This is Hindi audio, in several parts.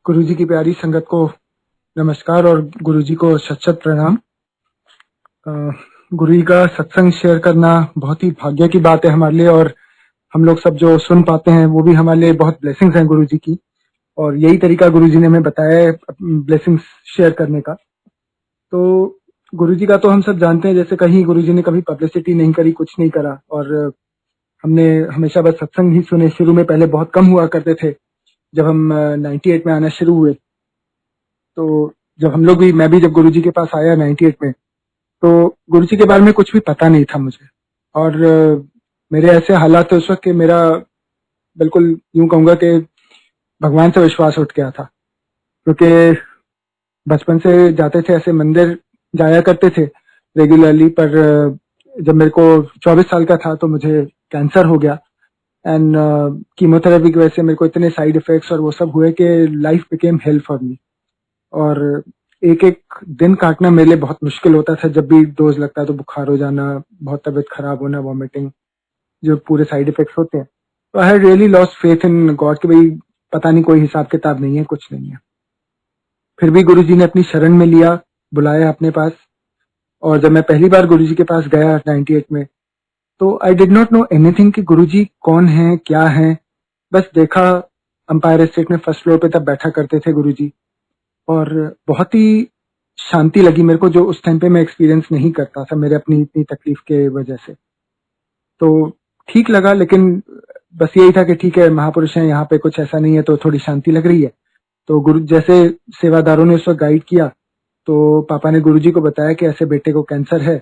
गुरुजी की प्यारी संगत को नमस्कार और गुरुजी को शत-शत प्रणाम। अ, गुरुजी का सत्संग शेयर करना बहुत ही भाग्य की बात है हमारे लिए और हम लोग सब जो सुन पाते हैं वो भी हमारे लिए बहुत ब्लेसिंग्स हैं गुरुजी की। और यही तरीका गुरुजी ने हमें बताया है ब्लेसिंग्स शेयर करने का। तो गुरुजी का तो हम सब जानते हैं, जैसे कहीं गुरुजी ने कभी पब्लिसिटी नहीं करी, कुछ नहीं करा और हमने हमेशा बस सत्संग ही सुने। शुरू में पहले बहुत कम हुआ करते थे, जब हम 98 में आना शुरू हुए। तो जब हम लोग भी मैं भी जब गुरुजी के पास आया 98 में, तो गुरुजी के बारे में कुछ भी पता नहीं था मुझे। और मेरे ऐसे हालात थे उस वक़्त कि मेरा बिल्कुल यूँ कहूँगा कि भगवान से विश्वास उठ गया था। क्योंकि बचपन से जाते थे, ऐसे मंदिर जाया करते थे रेगुलरली, पर जब मेरे को 24 साल का था तो मुझे कैंसर हो गया एंड कीमोथेरेपी की वजह से मेरे को इतने साइड इफ़ेक्ट्स और वो सब हुए कि life became hello for me. और एक-एक दिन काटना मेरे लिए बहुत मुश्किल होता था। जब भी डोज़ लगता है तो बुखार हो जाना, बहुत तबीयत खराब होना, वॉमिटिंग, जो पूरे साइड इफ़ेक्ट्स होते हैं। तो I had really lost faith in God कि भई पता नहीं, कोई हिसाब-किताब नहीं है, कुछ नहीं है। फिर भी गुरुजी ने अपनी शरण में लिया, बुलाया अपने पास। और जब मैं पहली बार गुरुजी के पास गया 98 में, तो I did not know anything कि गुरुजी कौन हैं, क्या हैं। बस देखा, एम्पायर एस्टेट में फर्स्ट फ्लोर पे तब बैठा करते थे गुरुजी। और बहुत ही शांति लगी मेरे को, जो उस टाइम पे मैं एक्सपीरियंस नहीं करता था मेरे अपनी इतनी तकलीफ के वजह से। तो ठीक लगा, लेकिन बस यही था कि ठीक है, महापुरुष हैं, यहाँ पे कुछ ऐसा नहीं है तो थोड़ी शांति लग रही है। तो गुरु जैसे सेवादारों ने उस वक़्त गाइड किया, तो पापा ने गुरुजी को बताया कि ऐसे बेटे को कैंसर है।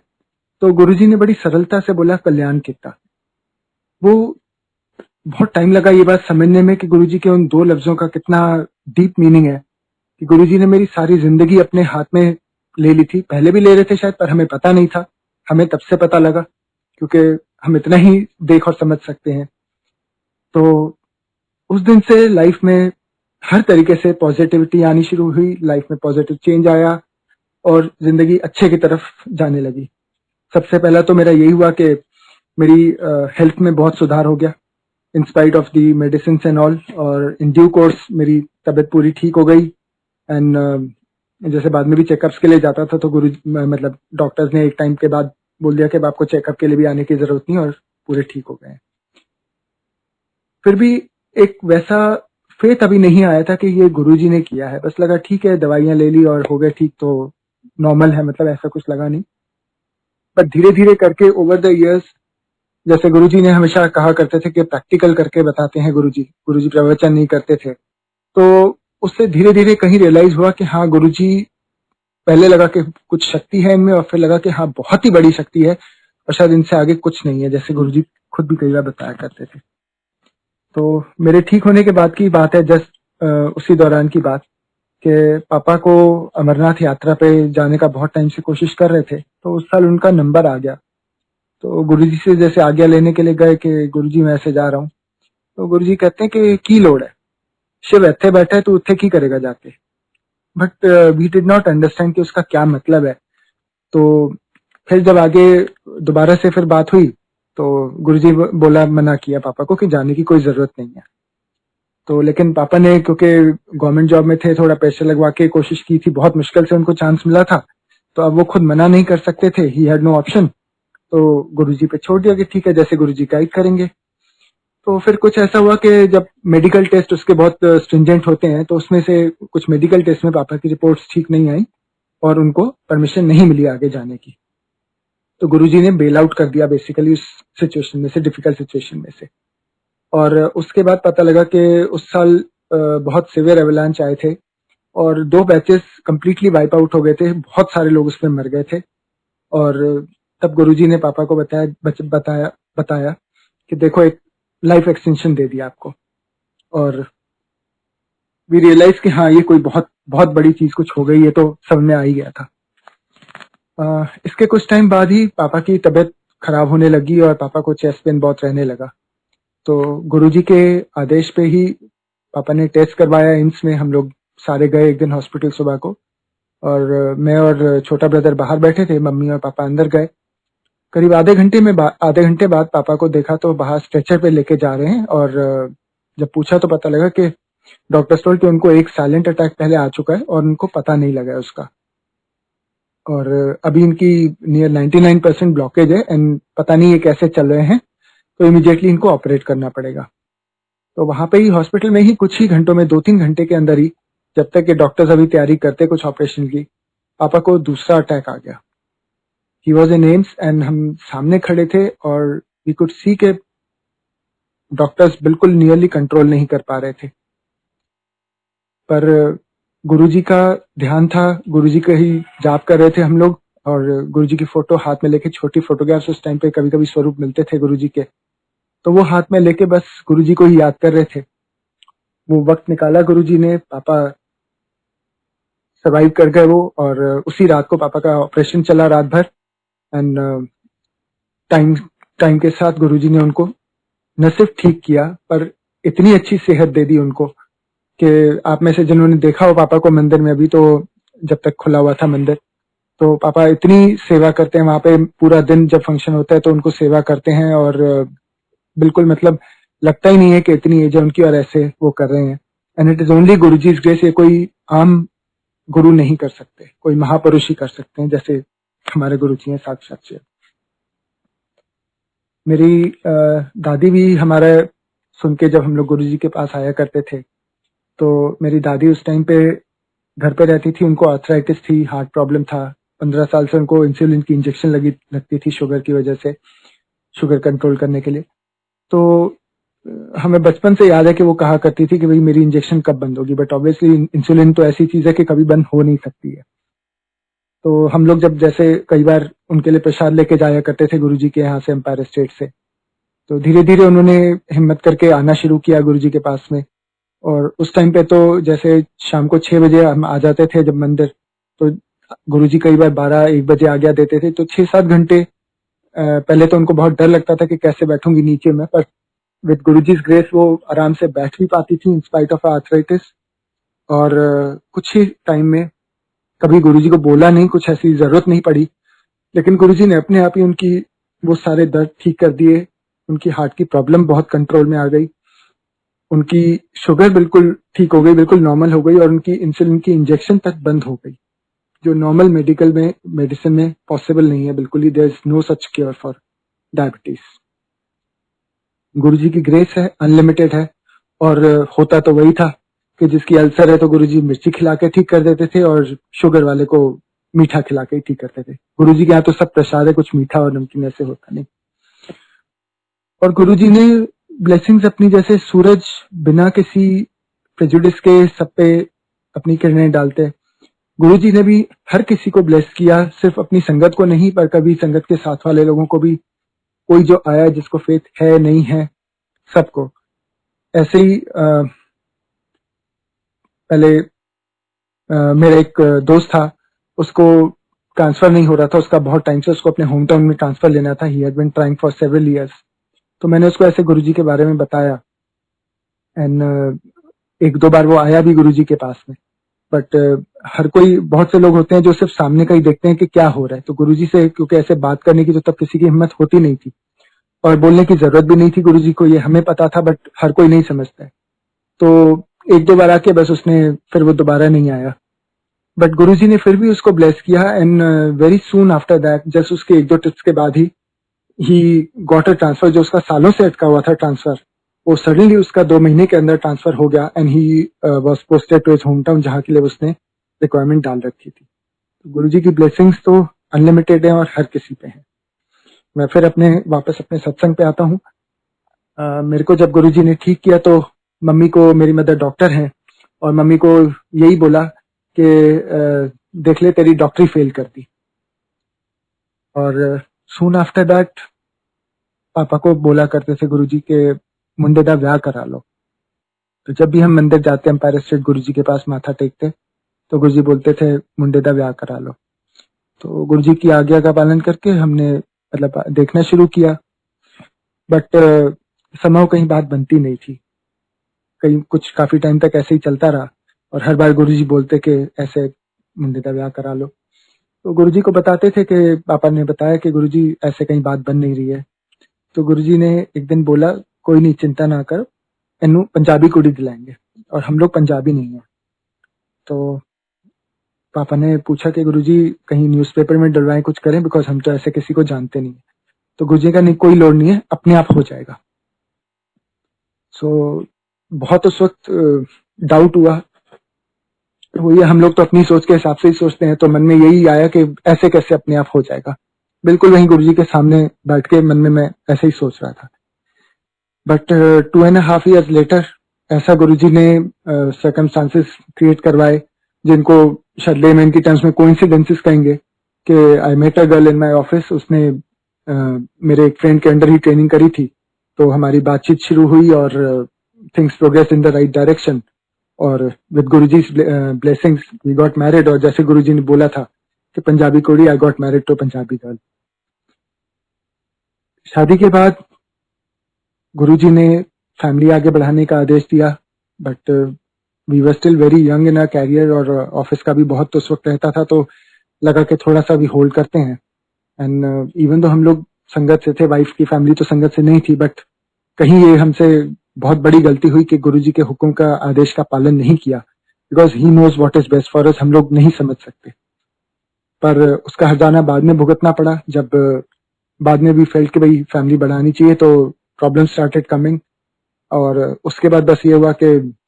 तो गुरुजी ने बड़ी सरलता से बोला, कल्याण कित्ता। वो बहुत टाइम लगा ये बात समझने में कि गुरुजी के उन 2 लफ्ज़ों का कितना डीप मीनिंग है। कि गुरुजी ने मेरी सारी ज़िंदगी अपने हाथ में ले ली थी। पहले भी ले रहे थे शायद, पर हमें पता नहीं था। हमें तब से पता लगा, क्योंकि हम इतना ही देख और समझ सकते हैं। तो उस दिन से लाइफ़ में हर तरीके से पॉज़िटिविटी आनी शुरू हुई, लाइफ़ में पॉज़िटिव चेंज आया और ज़िंदगी अच्छे की तरफ जाने लगी। सबसे पहला तो मेरा यही हुआ कि मेरी हेल्थ में बहुत सुधार हो गया, in spite of the medicines and all. और इन ड्यू कोर्स मेरी तबीयत पूरी ठीक हो गई एंड जैसे बाद में भी चेकअप्स के लिए जाता था तो मतलब डॉक्टर्स ने एक टाइम के बाद बोल दिया कि अब आपको चेकअप के लिए भी आने की ज़रूरत नहीं है और पूरे ठीक हो गए हैं। फिर भी एक वैसा फ़ेथ अभी नहीं आया था कि ये गुरुजी ने किया है। बस लगा ठीक है, दवाइयाँ ले ली और हो गए ठीक, तो नॉर्मल है, मतलब ऐसा कुछ लगा नहीं। बट धीरे-धीरे करके ओवर द इयर्स, जैसे गुरुजी ने हमेशा कहा करते थे कि प्रैक्टिकल करके बताते हैं गुरुजी। गुरुजी प्रवचन नहीं करते थे। तो उससे धीरे-धीरे कहीं रियलाइज़ हुआ कि हाँ, गुरुजी, पहले लगा कि कुछ शक्ति है इनमें और फिर लगा कि हाँ, बहुत ही बड़ी शक्ति है और शायद इनसे आगे कुछ नहीं है, जैसे गुरुजी खुद भी कई बार बताया करते थे। तो मेरे ठीक होने के बाद की बात है, जस्ट उसी दौरान की बात, कि पापा को अमरनाथ यात्रा पे जाने का बहुत टाइम से कोशिश कर रहे थे। तो उस साल उनका नंबर आ गया। तो गुरुजी से जैसे आज्ञा लेने के लिए गए कि गुरुजी मैं ऐसे जा रहा हूँ। तो गुरुजी कहते हैं कि की लोड़ है, शिव इत्थे बैठा है, तू उत्थे की करेगा जाके। But we did not understand कि उसका क्या मतलब है। तो फिर जब आगे दोबारा से फिर बात हुई, तो गुरुजी बोला, मना किया पापा को कि जाने की कोई ज़रूरत नहीं है। तो लेकिन पापा ने, क्योंकि गवर्नमेंट जॉब में थे, थोड़ा प्रेशर लगवा के कोशिश की थी, बहुत मुश्किल से उनको चांस मिला था। तो अब वो खुद मना नहीं कर सकते थे, ही हैड नो ऑप्शन। तो गुरुजी पे छोड़ दिया कि ठीक है, जैसे गुरुजी गाइड करेंगे। तो फिर कुछ ऐसा हुआ कि जब मेडिकल टेस्ट उसके बहुत स्ट्रिंजेंट होते हैं, तो उसमें से कुछ मेडिकल टेस्ट में पापा की रिपोर्ट्स ठीक नहीं आई और उनको परमिशन नहीं मिली आगे जाने की। तो गुरुजी ने बेल आउट कर दिया बेसिकली उस सिचुएशन में से, डिफिकल्ट सिचुएशन में से। और उसके बाद पता लगा कि उस साल बहुत सीवियर एवलांच आए थे और 2 बैचेस कंप्लीटली वाइप आउट हो गए थे, बहुत सारे लोग उसमें मर गए थे। और तब गुरुजी ने पापा को बताया कि देखो, एक लाइफ एक्सटेंशन दे दिया आपको। और वी रियलाइज कि हाँ, ये कोई बहुत बहुत बड़ी चीज कुछ हो गई, ये तो सब में आ ही गया था। इसके कुछ टाइम बाद ही पापा की तबीयत खराब होने लगी और पापा को चेस्ट पेन बहुत रहने लगा। तो गुरुजी के आदेश पे ही पापा ने टेस्ट करवाया एम्स में। हम लोग सारे गए एक दिन हॉस्पिटल सुबह को, और मैं और छोटा ब्रदर बाहर बैठे थे, मम्मी और पापा अंदर गए। करीब आधे घंटे बाद पापा को देखा तो बाहर स्ट्रेचर पे लेके जा रहे हैं। और जब पूछा तो पता लगा कि डॉक्टर्स टोल्ड कि उनको एक साइलेंट अटैक पहले आ चुका है और उनको पता नहीं लगा है उसका, और अभी इनकी नियर 99% ब्लॉकेज है एंड पता नहीं ये कैसे चल रहे हैं, तो इमीडिएटली इनको ऑपरेट करना पड़ेगा। तो वहां पे ही हॉस्पिटल में ही कुछ ही घंटों में 2-3 घंटे के अंदर ही, जब तक ये डॉक्टर्स अभी तैयारी करते कुछ ऑपरेशन की, पापा को दूसरा अटैक आ गया। He was in AIIMS and हम सामने खड़े थे और वी कुड सी के डॉक्टर्स बिल्कुल नियरली कंट्रोल नहीं कर पा रहे थे, पर गुरुजी का ध्यान था, गुरुजी का ही जाप कर रहे थे हम लोग, और गुरुजी की फोटो हाथ में लेके, छोटी फोटोग्राफ्स उस टाइम पे कभी कभी स्वरूप मिलते थे गुरुजी के, तो वो हाथ में लेके बस गुरुजी को ही याद कर रहे थे। वो वक्त निकाला गुरुजी ने, पापा सर्वाइव कर गए वो, और उसी रात को पापा का ऑपरेशन चला रात भर, एंड टाइम टाइम के साथ गुरुजी ने उनको न सिर्फ ठीक किया पर इतनी अच्छी सेहत दे दी उनको कि आप में से जिन्होंने देखा हो पापा को मंदिर में, अभी तो जब तक खुला हुआ था मंदिर, तो पापा इतनी सेवा करते हैं वहां पे, पूरा दिन जब फंक्शन होता है तो उनको सेवा करते हैं, और बिल्कुल मतलब लगता ही नहीं है कि इतनी एज है उनकी और ऐसे वो कर रहे हैं। And it is only Guruji's grace, ये कोई आम गुरु नहीं कर सकते, कोई महापुरुष ही कर सकते हैं जैसे हमारे गुरु जी हैं साक्षात से। मेरी दादी भी हमारा सुन के, जब हम लोग गुरुजी के पास आया करते थे, तो मेरी दादी उस टाइम पे घर पे रहती थी, उनको आर्थराइटिस थी, हार्ट प्रॉब्लम था, 15 साल से उनको इंसुलिन की इंजेक्शन लगती थी शुगर की वजह से, शुगर कंट्रोल करने के लिए। तो हमें बचपन से याद है कि वो कहा करती थी कि भाई मेरी इंजेक्शन कब बंद होगी, बट ऑब्वियसली इंसुलिन तो ऐसी चीज है कि कभी बंद हो नहीं सकती है। तो हम लोग जब जैसे कई बार उनके लिए प्रसाद लेके जाया करते थे गुरुजी के यहाँ से, एम्पायर स्टेट से, तो धीरे धीरे उन्होंने हिम्मत करके आना शुरू किया गुरुजी के पास में। और उस टाइम पे तो जैसे शाम को 6 बजे हम आ जाते थे जब मंदिर, तो गुरुजी कई बार 12-1 बजे आ गया देते थे, तो 6-7 घंटे पहले तो उनको बहुत डर लगता था कि कैसे बैठूंगी नीचे में, पर विद गुरुजी's ग्रेस वो आराम से बैठ भी पाती थी इन स्पाइट ऑफ आर्थराइटिस। और कुछ ही टाइम में, कभी गुरुजी को बोला नहीं, कुछ ऐसी जरूरत नहीं पड़ी, लेकिन गुरुजी ने अपने आप ही उनकी वो सारे दर्द ठीक कर दिए, उनकी हार्ट की प्रॉब्लम बहुत कंट्रोल में आ गई, उनकी शुगर बिल्कुल ठीक हो गई, बिल्कुल नॉर्मल हो गई, और उनकी इंसुलिन की इंजेक्शन तक बंद हो गई, जो नॉर्मल मेडिसिन में पॉसिबल नहीं है बिल्कुल ही। There is no such cure for diabetes. Guruji की ग्रेस है, अनलिमिटेड है, और होता तो वही था कि जिसकी अल्सर है तो गुरुजी मिर्ची खिला के ठीक कर देते थे, और शुगर वाले को मीठा खिला के ठीक करते थे। गुरुजी के यहाँ तो सब प्रसाद है, कुछ मीठा और नमकीन ऐसे होता नहीं। और गुरुजी ने ब्लेसिंग्स अपनी, जैसे सूरज बिना किसी प्रेजुडिस के सब पे अपनी किरणें डालते, गुरुजी ने भी हर किसी को ब्लेस किया, सिर्फ अपनी संगत को नहीं, पर कभी संगत के साथ वाले लोगों को भी, कोई जो आया जिसको फेथ है नहीं है, सबको। ऐसे ही पहले मेरा एक दोस्त था, उसको ट्रांसफर नहीं हो रहा था, उसका बहुत टाइम से, उसको अपने होम टाउन में ट्रांसफर लेना था। He had been trying for several years. तो मैंने उसको ऐसे गुरुजी के बारे में बताया, एंड 1-2 बार वो आया भी गुरुजी के पास में, बट हर कोई, बहुत से लोग होते हैं जो सिर्फ सामने का ही देखते हैं कि क्या हो रहा है, तो गुरुजी से क्योंकि ऐसे बात करने की तो तब किसी की हिम्मत होती नहीं थी, और बोलने की जरूरत भी नहीं थी गुरुजी को, ये हमें पता था, बट हर कोई नहीं समझता है। तो 1-2 बार आके बस उसने, फिर वो दोबारा नहीं आया, बट गुरुजी ने फिर भी उसको ब्लेस किया, and very soon after that, just उसके 1-2 टिप्स के बाद ही गॉट अ ट्रांसफर, जो उसका सालों से अटका हुआ था ट्रांसफर, वो सडनली उसका 2 महीने के अंदर ट्रांसफर हो गया, and he was posted to his home town, जहाँ के लिए उसने रिक्वायरमेंट डाल रखी थी। तो गुरुजी की ब्लेसिंग्स तो अनलिमिटेड है और हर किसी पे है। मैं फिर वापस अपने सत्संग पे आता हूँ। मेरे को जब गुरुजी ने ठीक किया, तो मम्मी को, मेरी मदर डॉक्टर हैं, और मम्मी को यही बोला कि देख ले तेरी डॉक्टरी फेल कर दी। और सून आफ्टर दैट पापा को बोला करते थे गुरुजी के मुंडे दा ब्याह करा लो। तो जब भी हम मंदिर जाते, एम्पायर स्टेट गुरुजी के पास माथा टेकते, तो गुरुजी बोलते थे मुंडे दा ब्याह करा लो। तो गुरुजी की आज्ञा का पालन करके हमने मतलब देखना शुरू किया, बट समहाउ कहीं बात बनती नहीं थी, कहीं कुछ काफी टाइम तक ऐसे ही चलता रहा, और हर बार गुरुजी बोलते कि ऐसे मुंडे दा ब्याह करा लो। तो गुरुजी को बताते थे कि पापा ने बताया कि गुरुजी ऐसे कहीं बात बन नहीं रही है। तो गुरुजी ने एक दिन बोला, कोई नहीं, चिंता ना कर, इनू पंजाबी कुड़ी दिलाएंगे। और हम लोग पंजाबी नहीं हैं। तो पापा ने पूछा कि गुरुजी कहीं न्यूज़पेपर में डलवाएं, कुछ करें, बिकॉज हम तो ऐसे किसी को जानते नहीं। तो गुरुजी का नहीं, कोई लोड नहीं है, अपने आप हो जाएगा। सो बहुत उस वक्त डाउट हुआ। वो ये हम लोग तो अपनी सोच के हिसाब से ही सोचते हैं, तो मन में यही आया कि ऐसे कैसे अपने आप हो जाएगा। बिल्कुल वहीं गुरुजी के सामने बैठ के मन में मैं ऐसे ही सोच रहा था। बट 2.5 years लेटर ऐसा गुरुजी ने सर्कमस्टांसेस क्रिएट करवाए, जिनको शायद लेमैन की टर्म्स में कोइंसिडेंसेस कहेंगे, कि I met a girl in my office. उसने मेरे एक फ्रेंड के अंडर ही ट्रेनिंग करी थी, तो हमारी बातचीत शुरू हुई और things progress in the right direction, और with Guruji's blessings we got married. और जैसे गुरुजी ने बोला था कि पंजाबी कोड़ी, I got married to Punjabi girl. शादी के बाद गुरुजी ने फैमिली आगे बढ़ाने का आदेश दिया, but we were still very young in our career, और ऑफिस का भी बहुत उस वक्त रहता था, तो लगा कि थोड़ा सा भी होल्ड करते हैं। एंड इवन तो हम लोग संगत से थे, वाइफ की फैमिली तो संगत से नहीं थी, बट कहीं ये हमसे बहुत बड़ी गलती हुई कि गुरुजी के हुक्म का, आदेश का पालन नहीं किया, because he knows what is best for us. हम लोग नहीं समझ सकते, पर उसका हर्जाना बाद में भुगतना पड़ा, जब बाद में भी फेल्ट कि भाई फैमिली बढ़ानी चाहिए, तो प्रॉब्लम स्टार्टेड कमिंग। और उसके बाद बस ये हुआ कि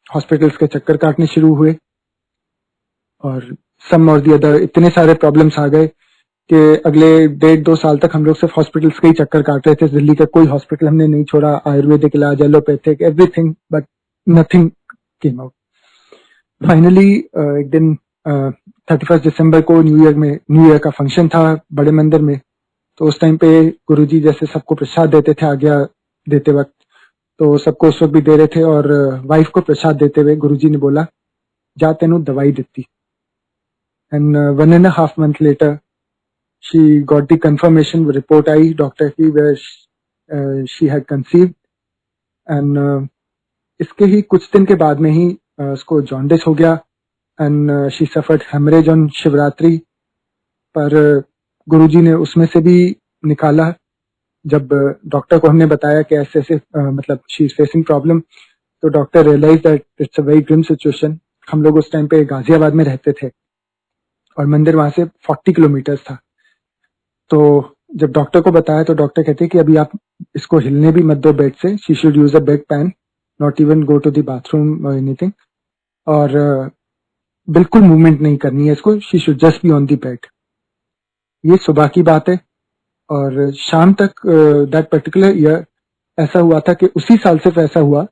हॉस्पिटल्स के चक्कर काटने शुरू हुए, और सम और दी अदर इतने सारे प्रॉब्लम्स आ गए कि अगले 1.5-2 साल तक हम लोग सिर्फ हॉस्पिटल्स के ही चक्कर काट रहे थे। दिल्ली का कोई हॉस्पिटल हमने नहीं छोड़ा, आयुर्वेदिक इलाज, allopathic, everything, but nothing came out. Finally एक दिन 31 दिसंबर को न्यू ईयर का फंक्शन था बड़े मंदिर में। तो उस टाइम पे गुरुजी जैसे सबको प्रसाद देते थे आज्ञा देते वक्त, तो सबको उस वक्त भी दे रहे थे, और वाइफ को प्रसाद देते हुए गुरुजी ने बोला, जा तेनू दवाई दित्ती। And 1.5 month later she got the confirmation report आई डॉक्टर की, where she had conceived, and इसके ही कुछ दिन के बाद में ही उसको जॉन्डिस हो गया, and she suffered hemorrhage on Shivratri. पर गुरुजी ने उसमें से भी निकाला। जब डॉक्टर को हमने बताया कि ऐसे ऐसे मतलब शी इज फेसिंग प्रॉब्लम, तो doctor realise that it's a very grim situation. हम लोग उस टाइम पे गाजियाबाद में रहते थे, और मंदिर वहां से 40 किलोमीटर था। तो जब डॉक्टर को बताया, तो डॉक्टर कहते कि अभी आप इसको हिलने भी मत दो बेड से, she should use a bed pan, not even go to the bathroom और एनीथिंग, और बिल्कुल मूवमेंट नहीं करनी है इसको, she should just be on the bed. ये सुबह की बात है, और शाम तक दैट पर्टिकुलर ईयर ऐसा हुआ था कि उसी साल सिर्फ ऐसा हुआ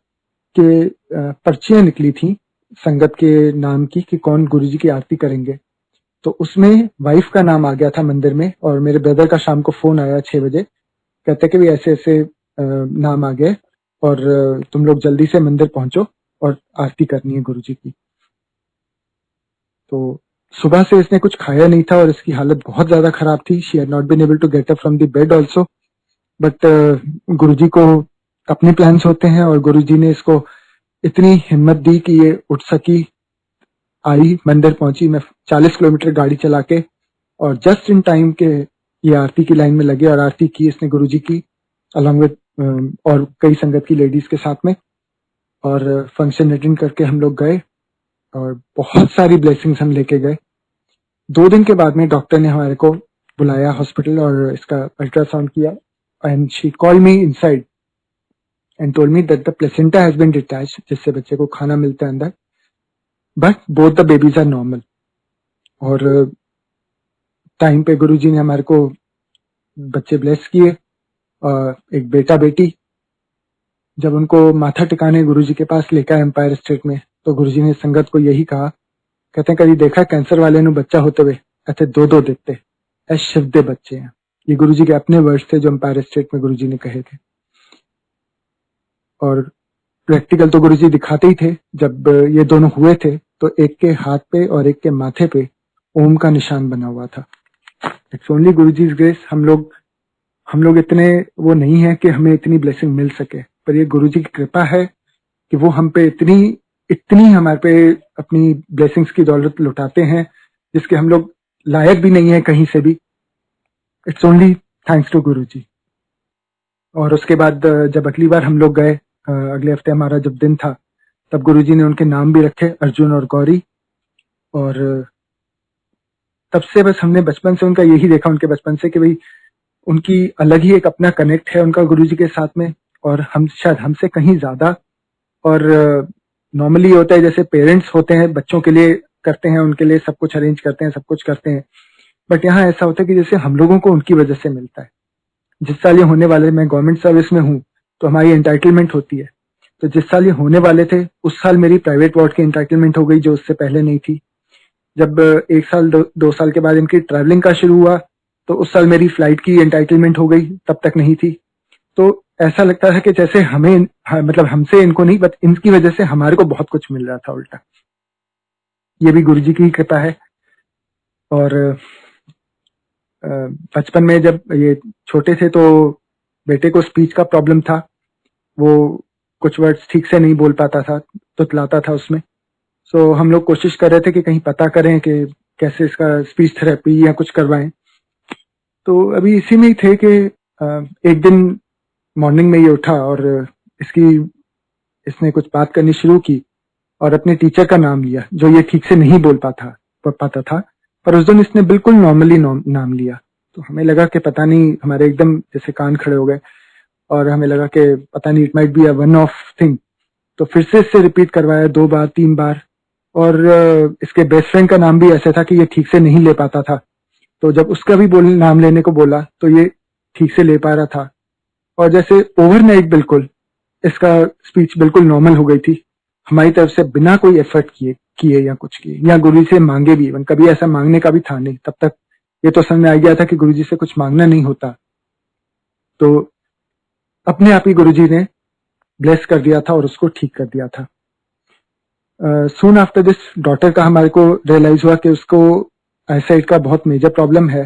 कि पर्चियां निकली थी संगत के नाम की कि कौन गुरुजी की आरती करेंगे। तो उसमें वाइफ का नाम आ गया था मंदिर में, और मेरे ब्रदर का शाम को फोन आया 6 बजे, कहते कि भी ऐसे ऐसे नाम आ गए, और तुम लोग जल्दी से मंदिर पहुंचो और आरती करनी है गुरुजी की। तो सुबह से इसने कुछ खाया नहीं था, और इसकी हालत बहुत ज्यादा खराब थी। She had not been able to get up from the bed also, but Guruji को अपने प्लान्स होते हैं, और गुरुजी ने इसको इतनी हिम्मत दी कि ये उठ सकी, आई, मंदिर पहुंची। मैं 40 किलोमीटर गाड़ी चला के, और जस्ट इन टाइम के ये आरती की लाइन में लगे, और आरती की इसने गुरुजी की अलॉन्ग विद और कई संगत की लेडीज के साथ में, और फंक्शन अटेंड करके हम लोग गए, और बहुत सारी ब्लेसिंग्स हम लेके गए। 2 दिन के बाद में डॉक्टर ने हमारे को बुलाया हॉस्पिटल, और इसका अल्ट्रासाउंड किया, and she called me inside and told me that the placenta has been detached, जिससे बच्चे को खाना मिलता है अंदर, but both the babies are normal. और टाइम पे गुरुजी ने हमारे को बच्चे ब्लेस किए, एक बेटा बेटी। जब उनको माथा टिकाने गुरुजी के पास लेकर एम्पायर स्टेट में, तो गुरुजी ने संगत को यही कहा, कहते हैं कभी देखा कैंसर वाले नु बच्चा होते हुए, ऐसे 2-2 दिखते, ऐसे शिवदे बच्चे हैं। ये गुरुजी के अपने वर्ड्स थे जो एम्पायर स्टेट में गुरुजी ने कहे थे। और प्रैक्टिकल तो गुरुजी दिखाते ही थे। जब ये दोनों हुए थे, तो एक के हाथ पे और एक के माथे पे ओम का निशान बना हुआ था। It's only Guruji's grace. हम लोग इतने वो नहीं है कि हमें इतनी ब्लेसिंग मिल सके, पर ये गुरुजी की कृपा है कि वो हम पे इतनी हमारे पे अपनी ब्लेसिंग्स की दौलत लुटाते हैं, जिसके हम लोग लायक भी नहीं है कहीं से भी। इट्स ओनली थैंक्स टू गुरुजी। और उसके बाद जब अगली बार हम लोग गए, अगले हफ्ते हमारा जब दिन था, तब गुरुजी ने उनके नाम भी रखे, अर्जुन और गौरी। और तब से बस हमने बचपन से उनका यही देखा, उनके बचपन से, कि भाई उनकी अलग ही एक अपना कनेक्ट है उनका गुरुजी के साथ में, और हम शायद हमसे कहीं ज्यादा। और नॉर्मली होता है जैसे पेरेंट्स होते हैं बच्चों के लिए करते हैं, उनके लिए सब कुछ अरेंज करते हैं, सब कुछ करते हैं, बट यहाँ ऐसा होता है कि जैसे हम लोगों को उनकी वजह से मिलता है। जिस साल ये होने वाले, मैं गवर्नमेंट सर्विस में हूँ तो हमारी एंटाइटलमेंट होती है, तो जिस साल ये होने वाले थे उस साल मेरी प्राइवेट वार्ड की एंटाइटलमेंट हो गई, जो उससे पहले नहीं थी। जब एक साल दो साल के बाद इनकी ट्रैवलिंग का शुरू हुआ तो उस साल मेरी फ्लाइट की एंटाइटलमेंट हो गई, तब तक नहीं थी। तो ऐसा लगता था कि जैसे हमें मतलब हमसे इनको नहीं, बट इनकी वजह से हमारे को बहुत कुछ मिल रहा था उल्टा। ये भी गुरुजी की कृपा है। और बचपन में जब ये छोटे थे तो बेटे को स्पीच का प्रॉब्लम था, वो कुछ वर्ड्स ठीक से नहीं बोल पाता था, तुतलाता था उसमें। सो हम लोग कोशिश कर रहे थे कि कहीं पता करें कि कैसे इसका स्पीच थेरेपी या कुछ करवाएं। तो अभी इसी में ही थे कि एक दिन मॉर्निंग में ये उठा और इसने कुछ बात करनी शुरू की और अपने टीचर का नाम लिया, जो ये ठीक से नहीं बोल पाता था, पर उस दिन इसने बिल्कुल नॉर्मली नाम लिया। तो हमें लगा कि पता नहीं, हमारे एकदम जैसे कान खड़े हो गए, और हमें लगा कि पता नहीं, it might be a one of thing. तो फिर से इससे रिपीट करवाया 2 बार 3 बार। और इसके बेस्ट फ्रेंड का नाम भी ऐसा था कि ये ठीक से नहीं ले पाता था, तो जब उसका भी नाम लेने को बोला तो ये ठीक से ले पा रहा था। और जैसे ओवरनाइट बिल्कुल इसका स्पीच बिल्कुल नॉर्मल हो गई थी, हमारी तरफ से बिना कोई एफर्ट किए या कुछ किए, या गुरु से मांगे भी। कभी ऐसा मांगने का भी था नहीं, तब तक ये तो समझ में आ गया था कि गुरुजी से कुछ मांगना नहीं होता। तो अपने आप ही गुरुजी ने ब्लेस कर दिया था और उसको ठीक कर दिया था। सून आफ्टर दिस डॉटर का हमारे को रियलाइज हुआ कि उसको आईसाइट का बहुत मेजर प्रॉब्लम है।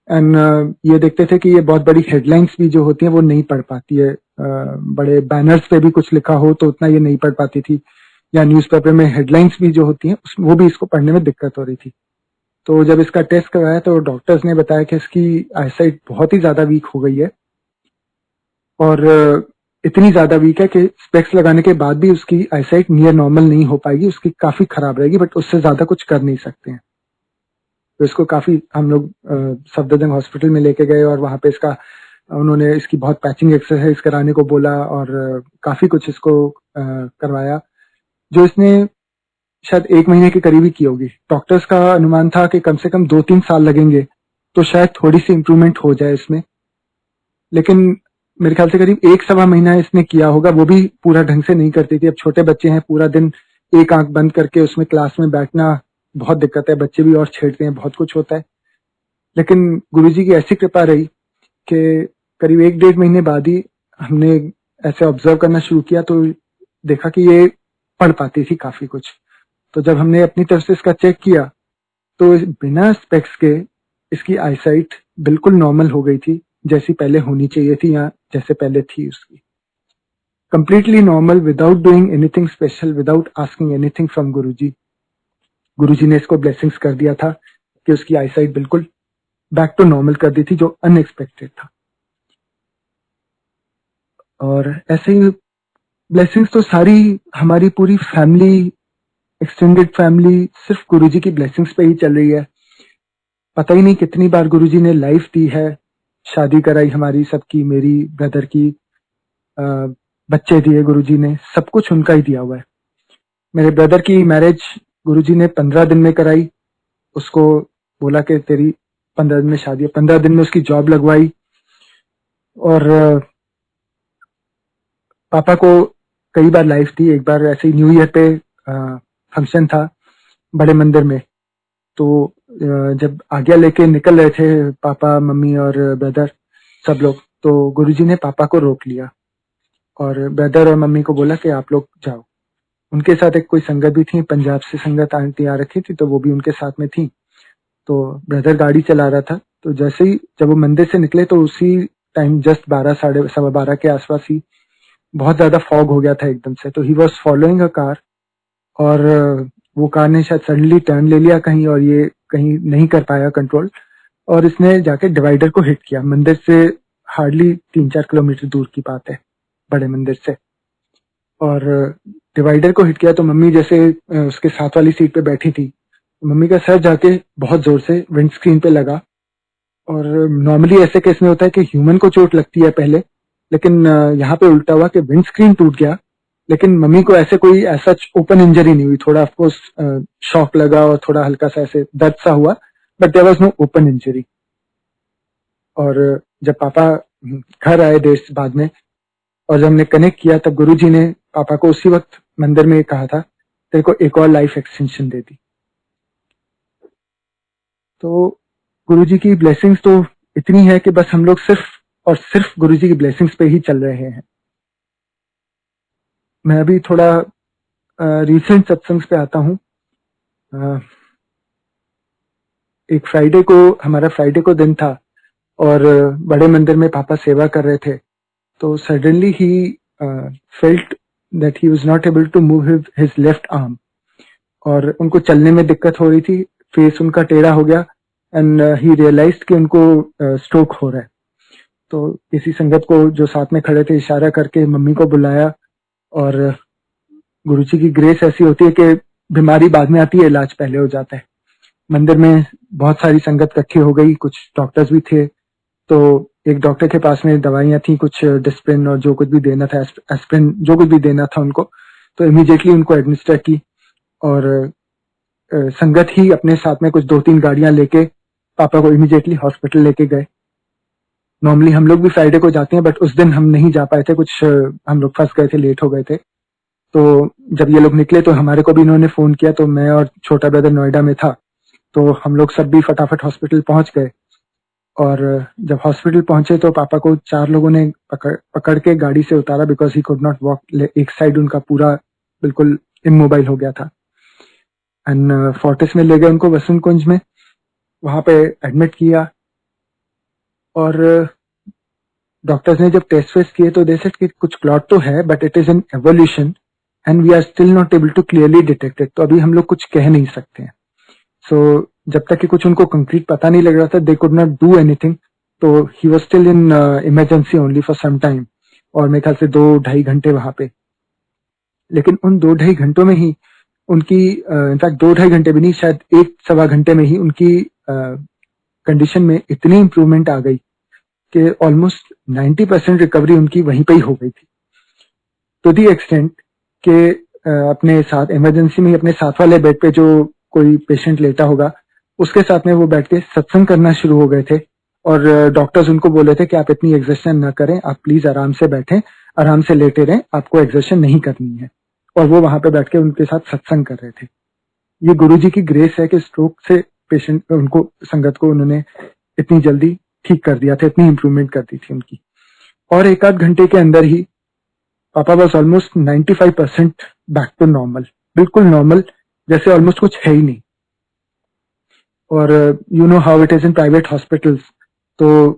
एंड ये देखते थे कि ये बहुत बड़ी हेडलाइंस भी जो होती हैं वो नहीं पढ़ पाती है। बड़े बैनर्स पे भी कुछ लिखा हो तो उतना ये नहीं पढ़ पाती थी, या न्यूज़पेपर में हेडलाइंस भी जो होती हैं वो भी इसको पढ़ने में दिक्कत हो रही थी। तो जब इसका टेस्ट करवाया तो डॉक्टर्स ने बताया कि इसकी आईसाइट बहुत ही ज्यादा वीक हो गई है, और इतनी ज्यादा वीक है कि स्पेक्स लगाने के बाद भी उसकी आईसाइट नियर नॉर्मल नहीं हो पाएगी, उसकी काफी खराब रहेगी, बट उससे ज्यादा कुछ कर नहीं सकते हैं। तो इसको काफी हम लोग सफदरजंग हॉस्पिटल में लेके गए, और वहां पे उन्होंने इसकी बहुत पैचिंग एक्सरसाइज कराने को बोला, और काफी कुछ इसको करवाया, जो इसने शायद 1 महीने के करीब ही की होगी। डॉक्टर्स का अनुमान था कि कम से कम 2-3 साल लगेंगे, तो शायद थोड़ी सी इंप्रूवमेंट हो जाए इसमें। लेकिन मेरे ख्याल से करीब 1-1.25 महीना इसने किया होगा, वो भी पूरा ढंग से नहीं करती थी। अब छोटे बच्चे हैं, पूरा दिन एक आंख बंद करके उसमें क्लास में बैठना बहुत दिक्कत है, बच्चे भी और छेड़ते हैं, बहुत कुछ होता है। लेकिन गुरुजी की ऐसी कृपा रही कि करीब 1-1.5 महीने बाद ही हमने ऐसे ऑब्जर्व करना शुरू किया, तो देखा कि ये पढ़ पाती थी काफी कुछ। तो जब हमने अपनी तरफ से इसका चेक किया तो बिना स्पेक्स के इसकी आईसाइट बिल्कुल नॉर्मल हो गई थी, जैसी पहले होनी चाहिए थी, या जैसे पहले थी उसकी। Completely normal, without doing anything special, without asking anything from Guruji. Guruji ने इसको ब्लेसिंग्स कर दिया था कि उसकी आईसाइट बिल्कुल बैक टू नॉर्मल कर दी थी, जो अनएक्सपेक्टेड था। और ऐसे ही ब्लेसिंग्स तो सारी हमारी पूरी फैमिली, एक्सटेंडेड फैमिली, सिर्फ गुरुजी की ब्लेसिंग्स पे ही चल रही है। पता ही नहीं कितनी बार गुरुजी ने लाइफ दी है, शादी कराई हमारी सबकी, मेरी, ब्रदर की, बच्चे दिए गुरुजी ने, सब कुछ उनका ही दिया हुआ है। मेरे ब्रदर की मैरिज गुरुजी ने 15 दिन में कराई। उसको बोला कि तेरी 15 दिन में शादी है, 15 दिन में उसकी जॉब लगवाई। और पापा को कई बार लाइफ दी। एक बार ऐसे ही न्यू ईयर पे फंक्शन था बड़े मंदिर में, तो जब आज्ञा लेके निकल रहे थे पापा, मम्मी और ब्रदर सब लोग, तो गुरुजी ने पापा को रोक लिया और ब्रदर और मम्मी को बोला कि आप लोग जाओ। उनके साथ एक कोई संगत भी थी, पंजाब से संगत आंटी आ रखी थी, तो वो भी उनके साथ में थी। तो ब्रदर गाड़ी चला रहा था, तो जैसे ही जब वो मंदिर से निकले तो उसी टाइम जस्ट 12, साढ़े 12:15 के आसपास ही बहुत ज्यादा फॉग हो गया था एकदम से। तो he was following a car, और वो कार ने शायद सडनली टर्न ले लिया कहीं, और ये कहीं नहीं कर पाया कंट्रोल, और इसने जाके डिवाइडर को हिट किया। मंदिर से हार्डली 3-4 किलोमीटर दूर की बात है, बड़े मंदिर से। और डिवाइडर को हिट किया तो मम्मी जैसे उसके साथ वाली सीट पे बैठी थी, मम्मी का सर जाके बहुत जोर से विंड स्क्रीन पे लगा। और नॉर्मली ऐसे केस में होता है कि ह्यूमन को चोट लगती है पहले, लेकिन यहाँ पे उल्टा हुआ कि विंड स्क्रीन टूट गया, लेकिन मम्मी को ऐसे कोई ऐसा ओपन इंजरी नहीं हुई। थोड़ा ऑफकोर्स शॉक लगा और थोड़ा हल्का सा ऐसे दर्द सा हुआ, but there was no open injury. और जब पापा घर आए देर से बाद में और जब हमने कनेक्ट किया, तब गुरुजी ने पापा को उसी वक्त मंदिर में कहा था, तेरे को एक और लाइफ एक्सटेंशन दे दी। तो गुरुजी की ब्लेसिंग्स तो इतनी है कि बस हम लोग सिर्फ और सिर्फ गुरुजी की ब्लेसिंग्स पे ही चल रहे हैं। मैं अभी थोड़ा रिसेंट सत्संग पे आता हूँ। एक फ्राइडे को, हमारा फ्राइडे को दिन था और बड़े मंदिर में पापा सेवा कर रहे थे। तो suddenly he felt that he was not able to move his left arm, और उनको चलने में दिक्कत हो रही थी। फेस उनका टेढ़ा हो गया एंड ही रियलाइज्ड कि उनको स्ट्रोक हो रहा है। तो किसी संगत को जो साथ में खड़े थे इशारा करके मम्मी को बुलाया। और गुरुजी की ग्रेस ऐसी होती है कि बीमारी बाद में आती है, इलाज पहले हो जाता है। मंदिर में बहुत सारी संगत इकट्ठी हो गई, कुछ डॉक्टर्स भी थे। तो एक डॉक्टर के पास में दवाइयां थी, कुछ डिस्प्रिन और जो कुछ भी देना था, एस्प्रिन, जो कुछ भी देना था उनको, तो इमीडिएटली उनको एडमिनिस्टर की। और संगत ही अपने साथ में कुछ 2-3 गाड़ियां लेके पापा को इमीडिएटली हॉस्पिटल लेके गए। नॉर्मली हम लोग भी फ्राइडे को जाते हैं, बट उस दिन हम नहीं जा पाए थे, कुछ हम लोग फंस गए थे, लेट हो गए थे। तो जब ये लोग निकले तो हमारे को भी इन्होंने फोन किया, तो मैं और छोटा ब्रदर नोएडा में था, तो हम लोग सब भी फटाफट हॉस्पिटल पहुंच गए। और जब हॉस्पिटल पहुंचे तो पापा को 4 लोगों ने पकड़ के गाड़ी से उतारा, because he could not walk. एक साइड उनका पूरा बिल्कुल इमोबाइल हो गया था। एंड फोर्टिस में ले गए उनको, वसंत कुंज में, वहां पे एडमिट किया। और डॉक्टर्स ने जब टेस्ट वेस्ट किए तो दे सेड कि कुछ क्लॉट तो है, but it is in evolution and we are still not able to clearly detect it. तो अभी हम लोग कुछ कह नहीं सकते हैं। सो जब तक कि कुछ उनको कंक्रीट पता नहीं लग रहा था, they could not do anything. तो he was still in emergency only for some time, और मेरे ख्याल से 2-2.5 घंटे वहां पे। लेकिन उन 2-2.5 घंटों में ही उनकी, इनफैक्ट 2-2.5 घंटे भी नहीं, शायद 1-1.25 घंटे में ही उनकी कंडीशन में इतनी इंप्रूवमेंट आ गई कि ऑलमोस्ट 90% रिकवरी उनकी वहीं पे ही हो गई थी। टू दी एक्सटेंट के अपने साथ इमरजेंसी में ही अपने साथ वाले बेड पे जो कोई पेशेंट लेटा होगा, उसके साथ में वो बैठ के सत्संग करना शुरू हो गए थे। और डॉक्टर्स उनको बोले थे कि आप इतनी एक्सर्शन ना करें, आप प्लीज आराम से बैठें, आराम से लेटे रहें, आपको एक्सर्शन नहीं करनी है। और वो वहां पे बैठ के उनके साथ सत्संग कर रहे थे। ये गुरुजी की ग्रेस है कि स्ट्रोक से पेशेंट, उनको, संगत को उन्होंने इतनी जल्दी ठीक कर दिया था, इतनी इंप्रूवमेंट कर दी थी उनकी। और 1-8 घंटे के अंदर ही पापा was almost 95% back to normal, बिल्कुल नॉर्मल, जैसे ऑलमोस्ट कुछ है ही नहीं। और you know how it is in private hospitals. तो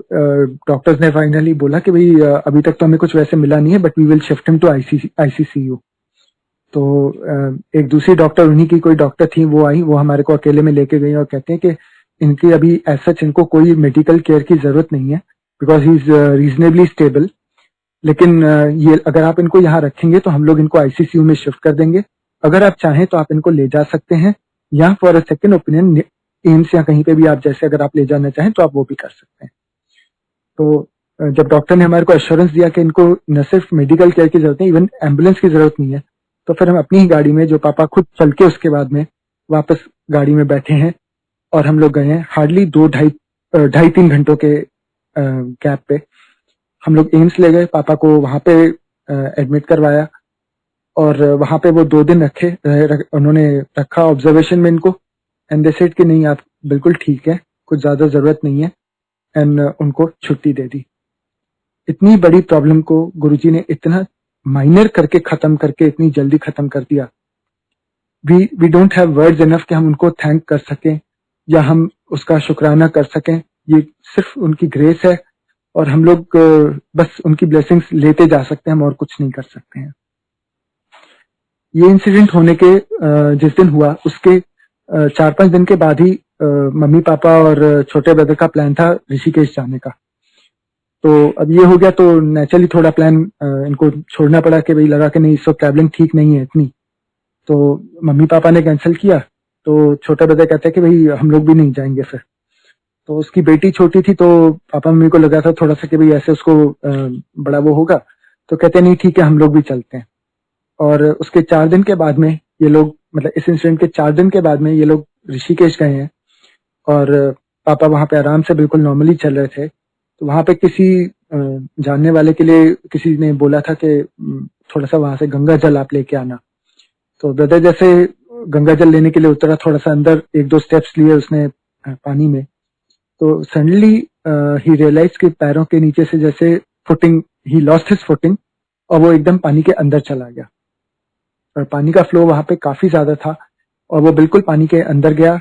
डॉक्टर्स ने फाइनली बोला कि भाई अभी तक तो हमें कुछ वैसे मिला नहीं है, but we will shift him to ICCU. तो एक दूसरी डॉक्टर, उन्हीं की कोई डॉक्टर थी, वो आई, वो हमारे को अकेले में लेके गई और कहते हैं कि इनकी अभी सच इनको कोई मेडिकल केयर की जरूरत नहीं है, because he is reasonably stable. लेकिन ये अगर आप इनको यहाँ रखेंगे तो हम लोग इनको आईसीसीयू में शिफ्ट कर देंगे। अगर आप चाहें तो आप इनको ले जा सकते हैं, या for a second opinion AIIMS या कहीं पे भी आप, जैसे अगर आप ले जाना चाहें तो आप वो भी कर सकते हैं। तो जब डॉक्टर ने हमारे को एश्योरेंस दिया कि इनको न सिर्फ मेडिकल केयर की जरूरत है, इवन एम्बुलेंस की जरूरत नहीं है, तो फिर हम अपनी ही गाड़ी में, जो पापा खुद चल के उसके बाद में वापस गाड़ी में बैठे हैं, और हम लोग गए हैं। हार्डली 2-2.5-3 घंटों के गैप पे हम लोग एम्स ले गए, पापा को वहां पे एडमिट करवाया। और वहां पे वो 2 दिन उन्होंने रखा ऑब्जर्वेशन में इनको। एंड दे सेड कि नहीं, आप बिल्कुल ठीक है, कुछ ज्यादा जरूरत नहीं है। एंड उनको छुट्टी दे दी। इतनी बड़ी प्रॉब्लम को गुरुजी ने इतना माइनर करके खत्म करके इतनी जल्दी खत्म कर दिया। We don't have words enough कि हम उनको थैंक कर सकें या हम उसका शुक्राना कर सकें। ये सिर्फ उनकी ग्रेस है, और हम लोग बस उनकी ब्लेसिंग्स लेते जा सकते हैं, हम और कुछ नहीं कर सकते हैं। ये इंसिडेंट होने के जिस दिन हुआ, उसके 4-5 दिन के बाद ही मम्मी पापा और छोटे ब्रदर का प्लान था ऋषिकेश जाने का। तो अब ये हो गया तो नेचुरली थोड़ा प्लान इनको छोड़ना पड़ा कि भाई लगा कि नहीं इस वक्त ट्रैवलिंग ठीक नहीं है इतनी, तो मम्मी पापा ने कैंसिल किया। तो छोटा ब्रदर कहता है कि भाई हम लोग भी नहीं जाएंगे फिर। तो उसकी बेटी छोटी थी तो पापा मम्मी को लगा था थोड़ा सा कि भाई ऐसे उसको बड़ा वो होगा, तो कहते नहीं ठीक है हम लोग भी चलते हैं। और उसके 4 दिन के बाद में ये लोग, मतलब इस इंसिडेंट के 4 दिन के बाद में ये लोग ऋषिकेश गए हैं। और पापा वहां पे आराम से बिल्कुल नॉर्मली चल रहे थे। तो वहां पे किसी जानने वाले के लिए किसी ने बोला था कि थोड़ा सा वहां से गंगा जल आप लेके आना। तो ब्रदर जैसे गंगा जल लेने के लिए उतरा, थोड़ा सा अंदर 1-2 स्टेप्स लिए उसने पानी में, तो सडनली ही रियलाइज कि पैरों के नीचे से जैसे footing, he lost his footing और वो एकदम पानी के अंदर चला गया। और पानी का फ्लो वहां पे काफी ज्यादा था और वो बिल्कुल पानी के अंदर गया,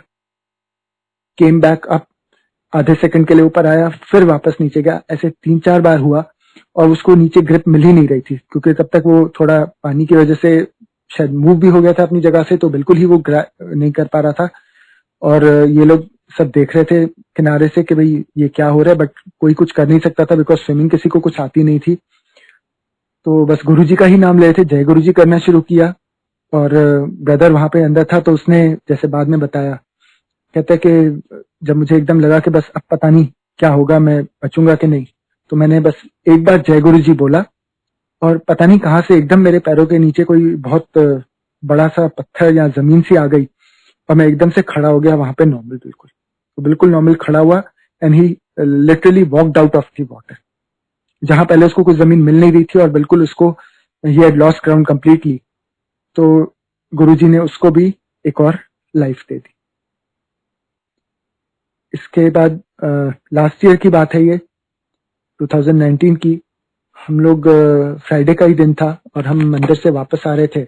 केम बैक अप, आधे सेकंड के लिए ऊपर आया, फिर वापस नीचे गया। ऐसे 3-4 बार हुआ और उसको नीचे ग्रिप मिल ही नहीं रही थी, क्योंकि तब तक वो थोड़ा पानी की वजह से शायद मूव भी हो गया था अपनी जगह से, तो बिल्कुल ही वो नहीं कर पा रहा था। और ये लोग सब देख रहे थे किनारे से कि भाई ये क्या हो रहा है, बट कोई कुछ कर नहीं सकता था बिकॉज स्विमिंग किसी को कुछ आती नहीं थी। तो बस गुरुजी का ही नाम ले रहे थे, जय गुरुजी करना शुरू किया। और ब्रदर वहां पे अंदर था तो उसने जैसे बाद में बताया, कहता है कि जब मुझे एकदम लगा कि बस अब पता नहीं क्या होगा, मैं बचूंगा कि नहीं, तो मैंने बस एक बार जय गुरु जी बोला और पता नहीं कहाँ से एकदम मेरे पैरों के नीचे कोई बहुत बड़ा सा पत्थर या जमीन सी आ गई और मैं एकदम से खड़ा हो गया वहां पे नॉर्मल, बिल्कुल तो बिल्कुल नॉर्मल खड़ा हुआ। And he literally walked out of the water, जहां पहले उसको कुछ जमीन मिल नहीं रही थी और बिल्कुल उसको he had lost ground completely. तो गुरुजी ने उसको भी एक और लाइफ दे दी। इसके बाद लास्ट ईयर की बात है, ये 2019 की। हम लोग फ्राइडे का ही दिन था और हम मंदिर से वापस आ रहे थे।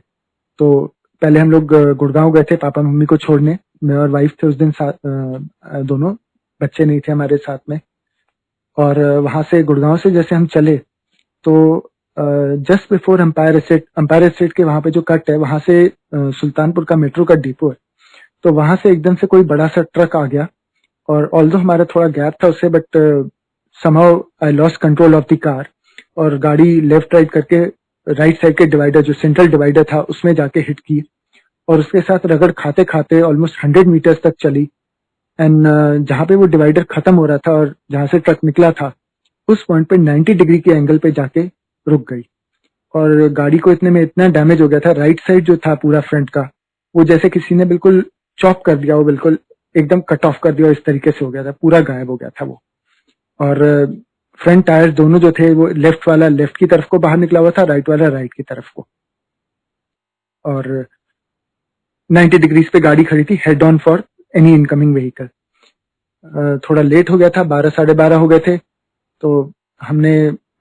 तो पहले हम लोग गुड़गांव गए थे पापा मम्मी को छोड़ने, मैं और वाइफ थे उस दिन साथ, दोनों, बच्चे नहीं थे हमारे साथ में। और वहां से गुड़गांव से जैसे हम चले तो जस्ट बिफोर अंपायर एस्टेट के वहां पे जो कट है वहां से सुल्तानपुर का मेट्रो का डिपो है। तो वहां से एकदम से कोई बड़ा सा ट्रक आ गया और ऑल्दो हमारा थोड़ा गैप था उससे, but somehow I lost control of the car और गाड़ी लेफ्ट राइट करके राइट साइड के डिवाइडर, जो सेंट्रल डिवाइडर था, उसमें जाके हिट की और उसके साथ रगड़ खाते खाते ऑलमोस्ट 100 मीटर्स तक चली। एंड जहां पे वो डिवाइडर खत्म हो रहा था और जहां से ट्रक निकला था उस पॉइंट पे 90 डिग्री के एंगल पे जाके रुक गई। और गाड़ी को इतने में इतना डैमेज हो गया था, राइट साइड जो था पूरा फ्रंट का, वो जैसे किसी ने बिल्कुल चॉप कर दिया, वो बिल्कुल एकदम कट ऑफ कर दिया, इस तरीके से हो गया था, पूरा गायब हो गया था वो। और फ्रंट टायर दोनों जो थे, वो लेफ्ट वाला लेफ्ट की तरफ को बाहर निकला हुआ था, राइट वाला राइट की तरफ को। और 90 डिग्रीज पे गाड़ी खड़ी थी, head on for any incoming vehicle. थोड़ा लेट हो गया था, 12 साढ़े 12 हो गए थे। तो हमने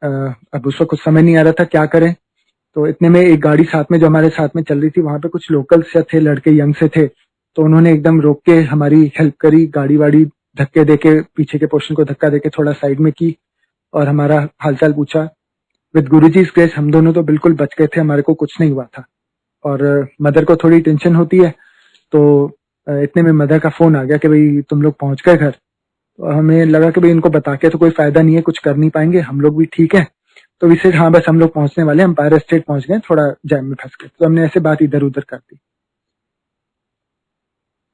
अब उस वक्त कुछ समझ नहीं आ रहा था क्या करें। तो इतने में एक गाड़ी साथ में जो हमारे साथ में चल रही थी, वहां पे कुछ लोकल्स से थे, लड़के यंग से थे, तो उन्होंने एकदम रोक के हमारी हेल्प करी, गाड़ी वाड़ी धक्के देके, पीछे के पोर्शन को धक्का देके थोड़ा साइड में की और हमारा हालचाल पूछा। विद गुरुजी's ग्रेस हम दोनों तो बिल्कुल बच गए थे, हमारे को कुछ नहीं हुआ था। और मदर को थोड़ी टेंशन होती है, तो इतने में मदर का फोन आ गया कि भाई तुम लोग पहुंच गए घर। तो हमें लगा कि भाई इनको बता के तो कोई फायदा नहीं है, कुछ कर नहीं पाएंगे, हम लोग भी ठीक है। तो इसे हाँ बस हम लोग पहुंचने वाले, अंपायर एस्टेट पहुंच गए, थोड़ा जैम में फंस गए। तो हमने ऐसे बात इधर उधर कर दी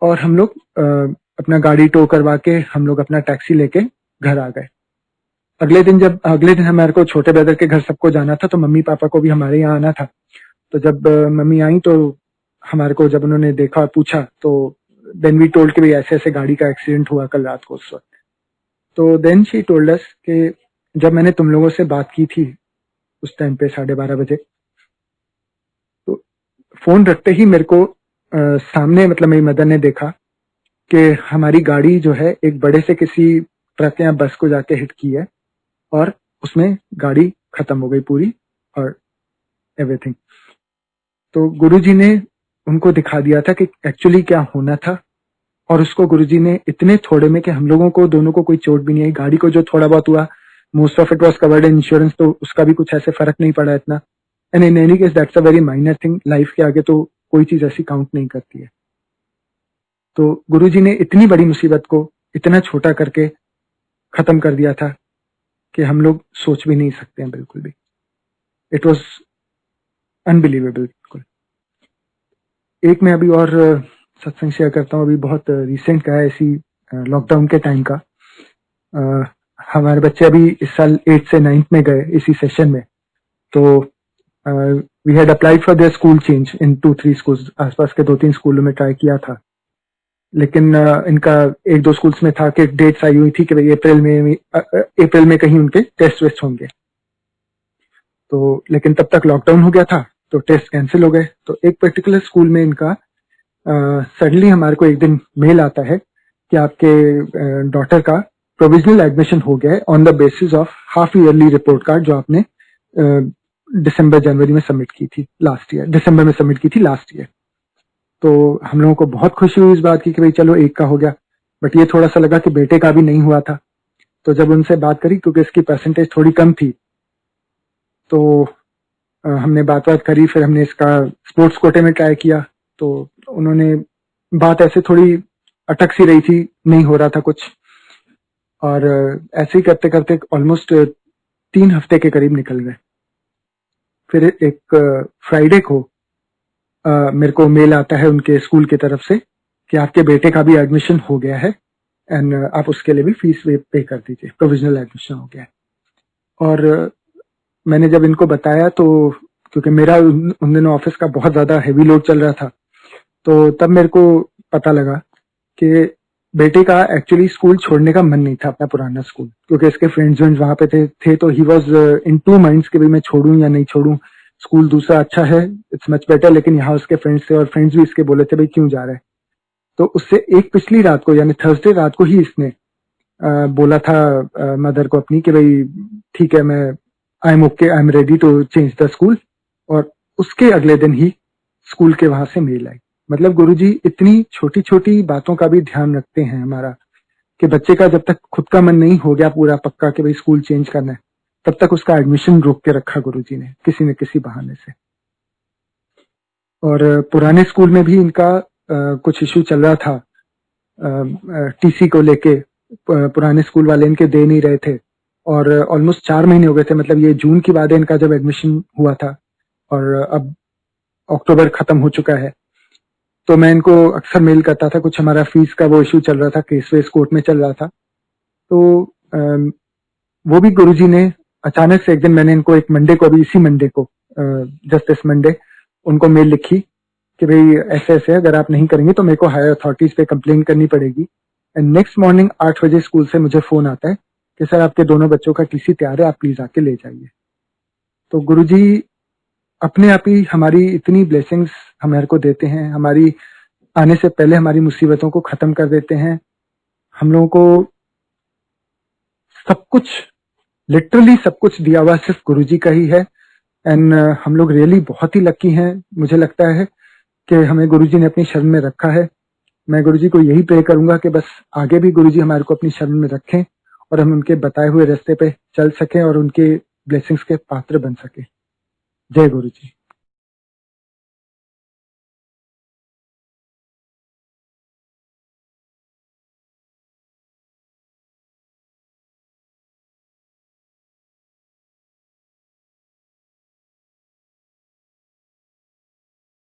और हम लोग अपना गाड़ी टो करवा के हम लोग अपना टैक्सी लेके घर आ गए। अगले दिन हमारे को छोटे ब्रदर के घर सबको जाना था, तो मम्मी पापा को भी हमारे यहाँ आना था। तो जब मम्मी आई तो हमारे को जब उन्होंने देखा और पूछा, तो देन वी टोल्ड कि भाई ऐसे ऐसे गाड़ी का एक्सीडेंट हुआ कल रात को उस वक्त। तो देन शी टोल्ड अस कि जब मैंने तुम लोगों से बात की थी उस टाइम पे 12:30 बजे, तो फोन रखते ही मेरे को सामने, मतलब मेरी मदर ने देखा कि हमारी गाड़ी जो है एक बड़े से किसी ट्रक या बस को जाके हिट की है और उसमें गाड़ी खत्म हो गई पूरी और एवरीथिंग। तो गुरुजी ने उनको दिखा दिया था कि एक्चुअली क्या होना था, और उसको गुरुजी ने इतने थोड़े में कि हम लोगों को दोनों को कोई चोट भी नहीं आई, गाड़ी को जो थोड़ा बहुत हुआ most of it was covered in insurance, तो उसका भी कुछ ऐसे फर्क नहीं पड़ा इतना। And in any case that's a very minor thing, life के आगे तो कोई चीज ऐसी काउंट नहीं करती है। तो गुरुजी ने इतनी बड़ी मुसीबत को इतना छोटा करके खत्म कर दिया था। कि हम लोग सोच भी नहीं सकते हैं बिल्कुल भी। इट वॉज अनबिलीवेबल बिल्कुल। एक मैं अभी और सत्संग शेयर करता हूँ, अभी बहुत रिसेंट का है, इसी लॉकडाउन के टाइम का। हमारे बच्चे अभी इस साल 8th से 9th में गए इसी सेशन में, तो we had applied for their school change in 2-3 schools, आसपास के 2-3 स्कूलों में ट्राई किया था, लेकिन इनका 1-2 स्कूल्स में था कि डेट्स आई हुई थी कि भाई अप्रैल में कहीं उनके टेस्ट वेस्ट होंगे, तो लेकिन तब तक लॉकडाउन हो गया था, तो टेस्ट कैंसिल हो गए। तो एक पर्टिकुलर स्कूल में इनका सडनली हमारे को एक दिन मेल आता है कि आपके डॉटर का प्रोविजनल एडमिशन हो गया है on the basis of half yearly report card जो आपने दिसंबर जनवरी में सबमिट की थी लास्ट ईयर, दिसंबर में सबमिट की थी लास्ट ईयर। तो हम लोगों को बहुत खुशी हुई इस बात की कि भाई चलो एक का हो गया, बट ये थोड़ा सा लगा कि बेटे का भी नहीं हुआ था। तो जब उनसे बात करी, क्योंकि इसकी परसेंटेज थोड़ी कम थी, तो हमने बात करी, फिर हमने इसका स्पोर्ट्स कोटे में ट्राई किया, तो उन्होंने बात ऐसे थोड़ी अटक सी रही थी, नहीं हो रहा था कुछ, और ऐसे ही करते करते ऑलमोस्ट 3 हफ्ते के करीब निकल गए। फिर एक फ्राइडे को मेरे को मेल आता है उनके स्कूल की तरफ से कि आपके बेटे का भी एडमिशन हो गया है एंड आप उसके लिए भी फीस पे कर दीजिए, प्रोविजनल एडमिशन हो गया है। और मैंने जब इनको बताया, तो क्योंकि मेरा उन दिनों ऑफिस का बहुत ज्यादा हैवी लोड चल रहा था, तो तब मेरे को पता लगा कि बेटे का एक्चुअली स्कूल छोड़ने का मन नहीं था, अपना पुराना स्कूल, क्योंकि इसके फ्रेंड्स वहां पे थे, तो ही वाज इन 2 माइंड्स कि भाई मैं छोड़ूं या नहीं छोड़ूं, स्कूल दूसरा अच्छा है, इट्स मच बेटर, लेकिन यहाँ उसके फ्रेंड्स थे और फ्रेंड्स भी इसके बोले थे भाई क्यों जा रहे हैं। तो उससे एक पिछली रात को, यानी थर्सडे रात को ही इसने बोला था मदर को अपनी कि भाई ठीक है, मैं I am okay, I am ready to change the school. और उसके अगले दिन ही स्कूल के वहां से मेल आई। मतलब गुरुजी इतनी छोटी छोटी बातों का भी ध्यान रखते हैं हमारा, कि बच्चे का जब तक खुद का मन नहीं हो गया पूरा पक्का कि भाई स्कूल चेंज करना है, तब तक उसका एडमिशन रोक के रखा गुरुजी ने किसी न किसी बहाने से। और पुराने स्कूल में भी इनका कुछ इश्यू चल रहा था टीसी को लेके, पुराने स्कूल वाले इनके दे नहीं रहे थे, और ऑलमोस्ट 4 महीने हो गए थे, मतलब ये जून की बाद इनका जब एडमिशन हुआ था, और अब अक्टूबर खत्म हो चुका है। तो मैं इनको अक्सर मेल करता था, कुछ हमारा फीस का वो इश्यू चल रहा था, केस वेस कोर्ट में चल रहा था, तो वो भी गुरुजी ने अचानक से एक दिन, मैंने इनको एक मंडे को, अभी इसी मंडे को, जस्ट इस मंडे उनको मेल लिखी कि भाई ऐसे ऐसे अगर आप नहीं करेंगे तो मेरे को हायर अथॉरिटीज पे कंप्लेन करनी पड़ेगी। एंड नेक्स्ट मॉर्निंग 8 बजे स्कूल से मुझे फोन आता है कि सर आपके दोनों बच्चों का टीसी तैयार है, आप प्लीज आके ले जाइए। तो गुरुजी अपने आप ही हमारी इतनी ब्लेसिंग्स हमारे को देते हैं, हमारी आने से पहले हमारी मुसीबतों को खत्म कर देते हैं। हम लोगों को सब कुछ, लिटरली सब कुछ दिया हुआ सिर्फ गुरुजी का ही है। एंड हम लोग रियली बहुत ही लकी हैं। मुझे लगता है कि हमें गुरुजी ने अपनी शरण में रखा है। मैं गुरुजी को यही प्रे करूंगा कि बस आगे भी गुरुजी हमारे को अपनी शरण में रखें और हम उनके बताए हुए रास्ते पे चल सकें और उनके ब्लेसिंग्स के पात्र बन सके। जय गुरुजी।